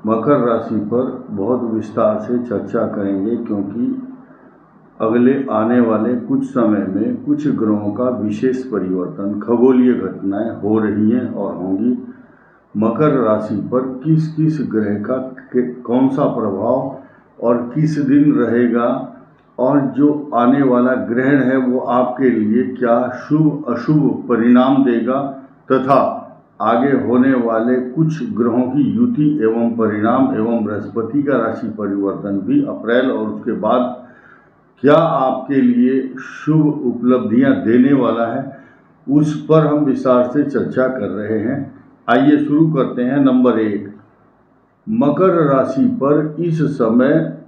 मकर राशि पर बहुत विस्तार से चर्चा करेंगे, क्योंकि अगले आने वाले कुछ समय में कुछ ग्रहों का विशेष परिवर्तन, खगोलीय घटनाएं हो रही हैं और होंगी। मकर राशि पर किस किस ग्रह का कौन सा प्रभाव और किस दिन रहेगा, और जो आने वाला ग्रहण है वो आपके लिए क्या शुभ अशुभ परिणाम देगा, तथा आगे होने वाले कुछ ग्रहों की युति एवं परिणाम एवं बृहस्पति का राशि परिवर्तन भी अप्रैल और उसके बाद क्या आपके लिए शुभ उपलब्धियां देने वाला है, उस पर हम विस्तार से चर्चा कर रहे हैं। आइए शुरू करते हैं। नंबर 1, मकर राशि पर इस समय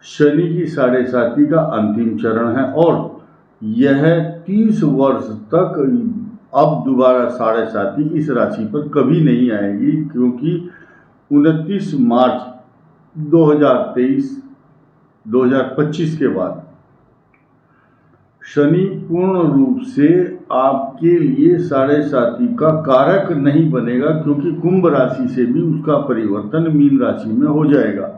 शनि की 7.5 का अंतिम चरण है और यह 30 वर्ष तक अब दोबारा 7.5 इस राशि पर कभी नहीं आएगी, क्योंकि 29 मार्च 2025 के बाद शनि पूर्ण रूप से आपके लिए 7.5 का कारक नहीं बनेगा, क्योंकि कुंभ राशि से भी उसका परिवर्तन मीन राशि में हो जाएगा।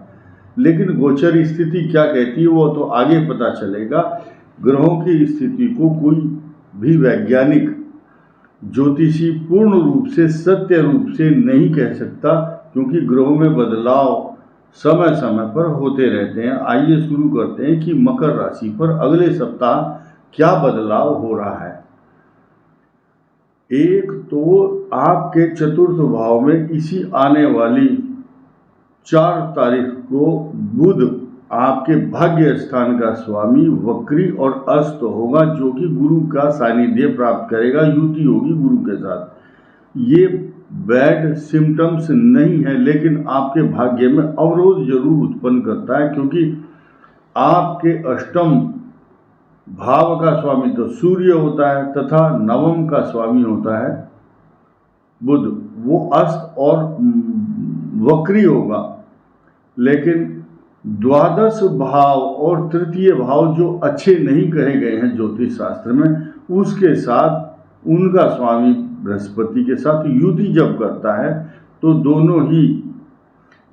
लेकिन गोचर स्थिति क्या कहती है वो तो आगे पता चलेगा। ग्रहों की स्थिति को कोई भी वैज्ञानिक ज्योतिषी पूर्ण रूप से सत्य रूप से नहीं कह सकता, क्योंकि ग्रहों में बदलाव समय समय पर होते रहते हैं। आइए शुरू करते हैं कि मकर राशि पर अगले सप्ताह क्या बदलाव हो रहा है। एक तो आपके चतुर्थ भाव में इसी आने वाली 4 तारीख को बुध आपके भाग्य स्थान का स्वामी वक्री और अस्त होगा, जो कि गुरु का सानिध्य प्राप्त करेगा, युति होगी गुरु के साथ। ये बैड सिम्टम्स नहीं है, लेकिन आपके भाग्य में अवरोध जरूर उत्पन्न करता है, क्योंकि आपके अष्टम भाव का स्वामी तो सूर्य होता है तथा नवम का स्वामी होता है बुध, वो अस्त और वक्री होगा। लेकिन द्वादश भाव और तृतीय भाव जो अच्छे नहीं कहे गए हैं ज्योतिष शास्त्र में, उसके साथ उनका स्वामी बृहस्पति के साथ युति जब करता है तो दोनों ही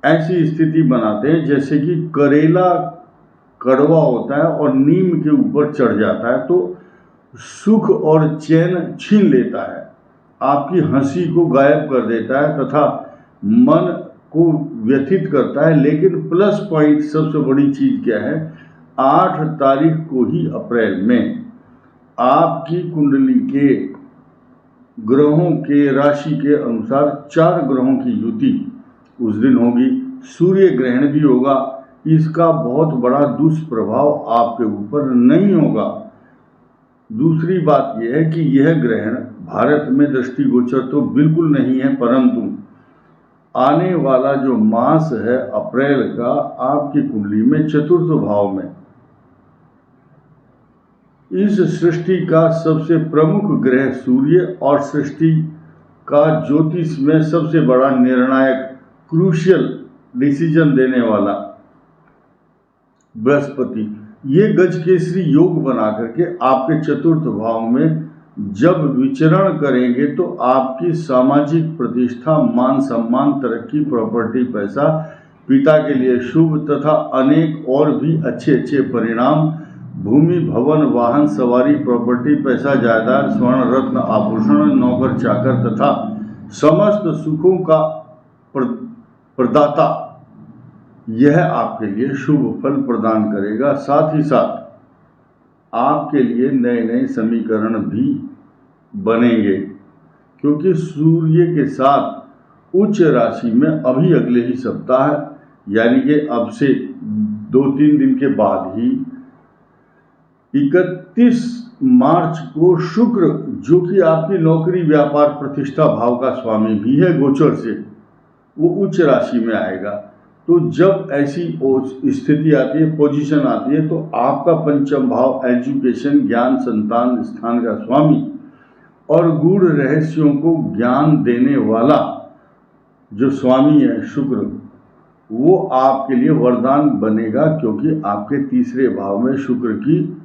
ऐसी स्थिति बनाते हैं जैसे कि करेला कड़वा होता है और नीम के ऊपर चढ़ जाता है, तो सुख और चैन छीन लेता है, आपकी हंसी को गायब कर देता है तथा मन को व्यथित करता है। लेकिन प्लस पॉइंट सबसे बड़ी चीज क्या है, 8 तारीख को ही अप्रैल में आपकी कुंडली के ग्रहों के राशि के अनुसार 4 ग्रहों की युति उस दिन होगी। सूर्य ग्रहण भी होगा। इसका बहुत बड़ा दुष्प्रभाव आपके ऊपर नहीं होगा। दूसरी बात यह है कि यह ग्रहण भारत में दृष्टिगोचर तो बिल्कुल नहीं है, परंतु आने वाला जो मास है अप्रैल का, आपकी कुंडली में चतुर्थ भाव में इस सृष्टि का सबसे प्रमुख ग्रह सूर्य और सृष्टि का ज्योतिष में सबसे बड़ा निर्णायक क्रूशियल डिसीजन देने वाला बृहस्पति, ये गजकेसरी योग बना करके आपके चतुर्थ भाव में जब विचरण करेंगे तो आपकी सामाजिक प्रतिष्ठा, मान सम्मान, तरक्की, प्रॉपर्टी, पैसा, पिता के लिए शुभ तथा अनेक और भी अच्छे अच्छे परिणाम, भूमि, भवन, वाहन, सवारी, प्रॉपर्टी, पैसा, जायदाद, स्वर्ण, रत्न, आभूषण, नौकर चाकर तथा समस्त सुखों का प्रदाता यह आपके लिए शुभ फल प्रदान करेगा। साथ ही साथ आपके लिए नए नए समीकरण भी बनेंगे, क्योंकि सूर्य के साथ उच्च राशि में अभी अगले ही सप्ताह, यानी कि अब से 2-3 दिन के बाद ही 31 मार्च को शुक्र, जो कि आपकी नौकरी, व्यापार, प्रतिष्ठा भाव का स्वामी भी है गोचर से, वो उच्च राशि में आएगा। तो जब ऐसी स्थिति आती है, पोजीशन आती है, तो आपका पंचम भाव एजुकेशन, ज्ञान, संतान स्थान का स्वामी और गूढ़ रहस्यों को ज्ञान देने वाला जो स्वामी है शुक्र, वो आपके लिए वरदान बनेगा, क्योंकि आपके तीसरे भाव में शुक्र की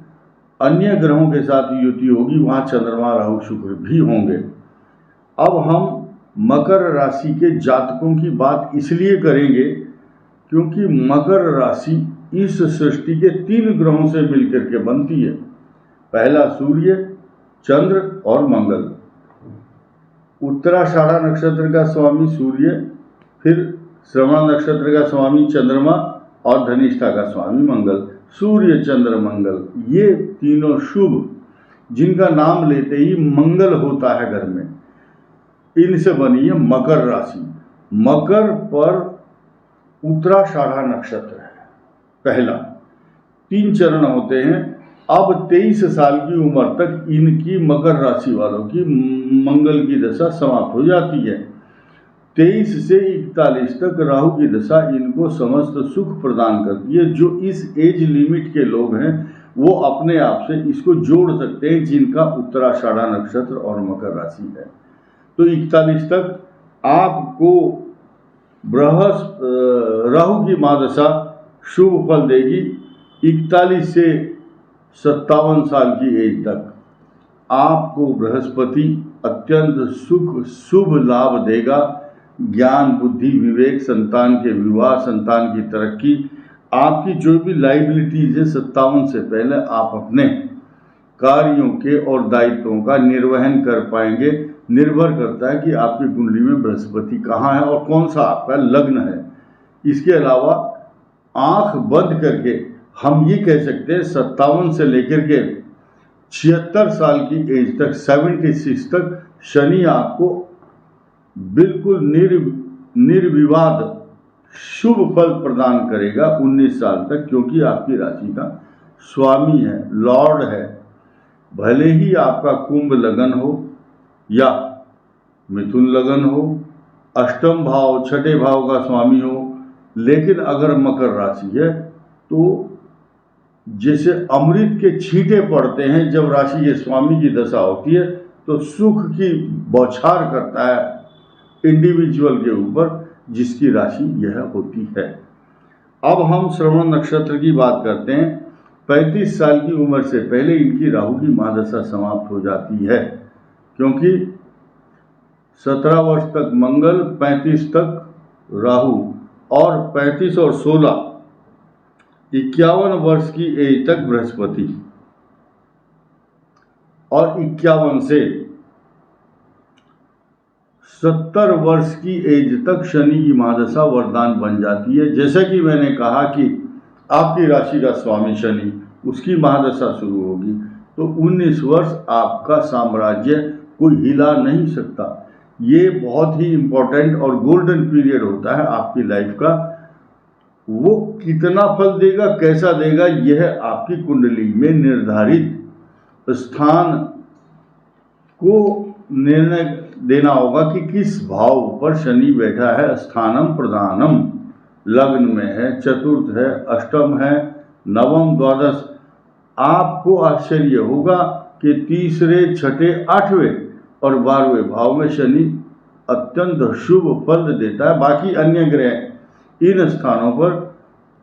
अन्य ग्रहों के साथ युति होगी, वहाँ चंद्रमा, राहु, शुक्र भी होंगे। अब हम मकर राशि के जातकों की बात इसलिए करेंगे क्योंकि मकर राशि इस सृष्टि के 3 ग्रहों से मिलकर के बनती है। पहला सूर्य, चंद्र और मंगल। उत्तराषाढ़ा नक्षत्र का स्वामी सूर्य, फिर श्रवण नक्षत्र का स्वामी चंद्रमा और धनिष्ठा का स्वामी मंगल। सूर्य, चंद्र, मंगल, ये तीनों शुभ, जिनका नाम लेते ही मंगल होता है घर में, इनसे बनी है मकर राशि। मकर पर उत्तराषाढ़ा नक्षत्र है पहला। 3 चरण होते हैं। अब 23 साल की उम्र तक इनकी मकर राशि वालों की मंगल की दशा समाप्त हो जाती है। 23 से 41 तक राहु की दशा इनको समस्त सुख प्रदान करती है। जो इस एज लिमिट के लोग हैं वो अपने आप से इसको जोड़ सकते हैं, जिनका उत्तराषाढ़ा नक्षत्र और मकर राशि है। तो 41 तक आपको राहु की महादशा शुभ फल देगी। 41 से 57 साल की एज तक आपको बृहस्पति अत्यंत सुख शुभ लाभ देगा। ज्ञान, बुद्धि, विवेक, संतान के विवाह, संतान की तरक्की, आपकी जो भी लाइबिलिटीज है 57 से पहले आप अपने कार्यों के और दायित्वों का निर्वहन कर पाएंगे। निर्भर करता है कि आपकी कुंडली में बृहस्पति कहाँ है और कौन सा आपका लग्न है। इसके अलावा आंख बंद करके हम ये कह सकते हैं 57 से लेकर के 76 साल की एज तक, 76 तक शनि आपको बिल्कुल निर्विवाद शुभ फल प्रदान करेगा 19 साल तक, क्योंकि आपकी राशि का स्वामी है, लॉर्ड है। भले ही आपका कुंभ लगन हो या मिथुन लगन हो, अष्टम भाव, छठे भाव का स्वामी हो, लेकिन अगर मकर राशि है तो जैसे अमृत के छींटे पड़ते हैं जब राशि के स्वामी की दशा होती है तो सुख की बौछार करता है इंडिविजुअल के ऊपर, जिसकी राशि यह होती है। अब हम श्रवण नक्षत्र की बात करते हैं। 35 साल की उम्र से पहले इनकी राहु की महादशा समाप्त हो जाती है, क्योंकि 17 वर्ष तक मंगल, 35 तक राहु और 35 और 16 51 वर्ष की एज तक बृहस्पति और 51 से 70 वर्ष की एज तक शनि की महादशा वरदान बन जाती है। जैसा कि मैंने कहा कि आपकी राशि का स्वामी शनि, उसकी महादशा शुरू होगी तो 19 वर्ष आपका साम्राज्य कोई हिला नहीं सकता। ये बहुत ही इम्पोर्टेंट और गोल्डन पीरियड होता है आपकी लाइफ का। वो कितना फल देगा, कैसा देगा, यह आपकी कुंडली में निर्धारित स्थान को निर्णय देना होगा कि किस भाव पर शनि बैठा है। स्थानम प्रधानम, लग्न में है, चतुर्थ है, अष्टम है, नवम, द्वादश। आपको आश्चर्य होगा कि तीसरे, छठे, 8वें और 12वें भाव में शनि अत्यंत शुभ फल देता है। बाकी अन्य ग्रह इन स्थानों पर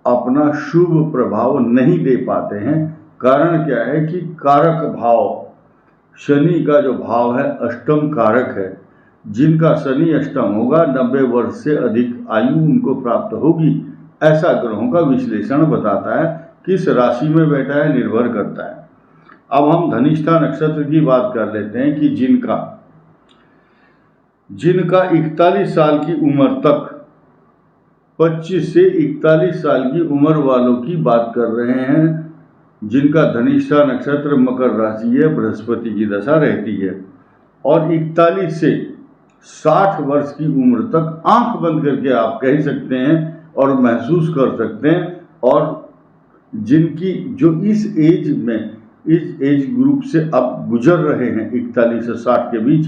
अपना शुभ प्रभाव नहीं दे पाते हैं। कारण क्या है कि कारक भाव, शनि का जो भाव है अष्टम कारक है। जिनका शनि अष्टम होगा 90 वर्ष से अधिक आयु उनको प्राप्त होगी, ऐसा ग्रहों का विश्लेषण बताता है। किस राशि में बैठा है निर्भर करता है। अब हम धनिष्ठा नक्षत्र की बात कर लेते हैं कि जिनका 41 साल की उम्र तक, 25 से 41 साल की उम्र वालों की बात कर रहे हैं, जिनका धनिष्ठा नक्षत्र मकर राशि है, बृहस्पति की दशा रहती है और 41 से 60 वर्ष की उम्र तक आंख बंद करके आप कह सकते हैं और महसूस कर सकते हैं। और जिनकी जो इस एज ग्रुप से अब गुजर रहे हैं 41 से 60 के बीच,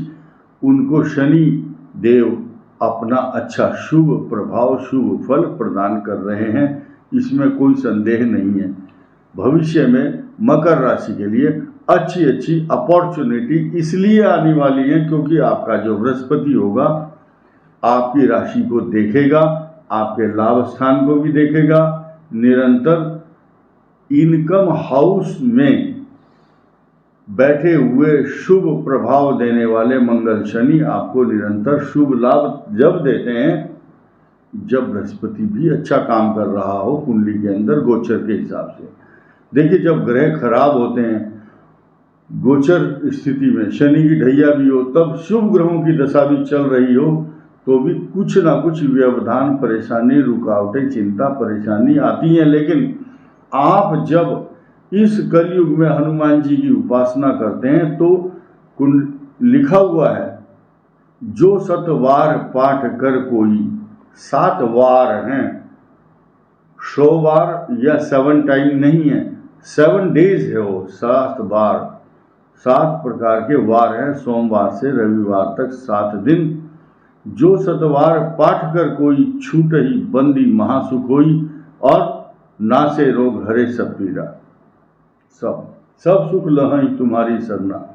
उनको शनि देव अपना अच्छा शुभ प्रभाव, शुभ फल प्रदान कर रहे हैं, इसमें कोई संदेह नहीं है। भविष्य में मकर राशि के लिए अच्छी अपॉर्चुनिटी इसलिए आने वाली है क्योंकि आपका जो बृहस्पति होगा आपकी राशि को देखेगा, आपके लाभ स्थान को भी देखेगा। निरंतर इनकम हाउस में बैठे हुए शुभ प्रभाव देने वाले मंगल शनि आपको निरंतर शुभ लाभ जब देते हैं जब बृहस्पति भी अच्छा काम कर रहा हो कुंडली के अंदर गोचर के हिसाब से। देखिए, जब ग्रह खराब होते हैं गोचर स्थिति में, शनि की ढैया भी हो, तब शुभ ग्रहों की दशा भी चल रही हो, तो भी कुछ ना कुछ व्यवधान, परेशानी, रुकावटें, चिंता, परेशानी आती हैं। लेकिन आप जब इस कलयुग में हनुमान जी की उपासना करते हैं तो लिखा हुआ है, जो 7 वार पाठ कर कोई, 7 वार हैं, 100 बार या 7 टाइम नहीं है, 7 डेज है वो, 7 बार, 7 प्रकार के वार हैं, सोमवार से रविवार तक 7 दिन। जो 7 वार पाठ कर कोई, छूट ही बंदी महासुख होई, और नासे रोग हरे सब पीड़ा, सब सुख लहई तुम्हारी सरना,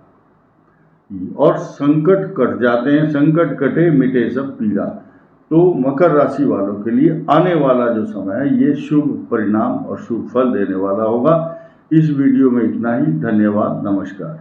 और संकट कट जाते हैं, संकट कटे मिटे सब पीड़ा। तो मकर राशि वालों के लिए आने वाला जो समय है ये शुभ परिणाम और शुभ फल देने वाला होगा। इस वीडियो में इतना ही। धन्यवाद, नमस्कार।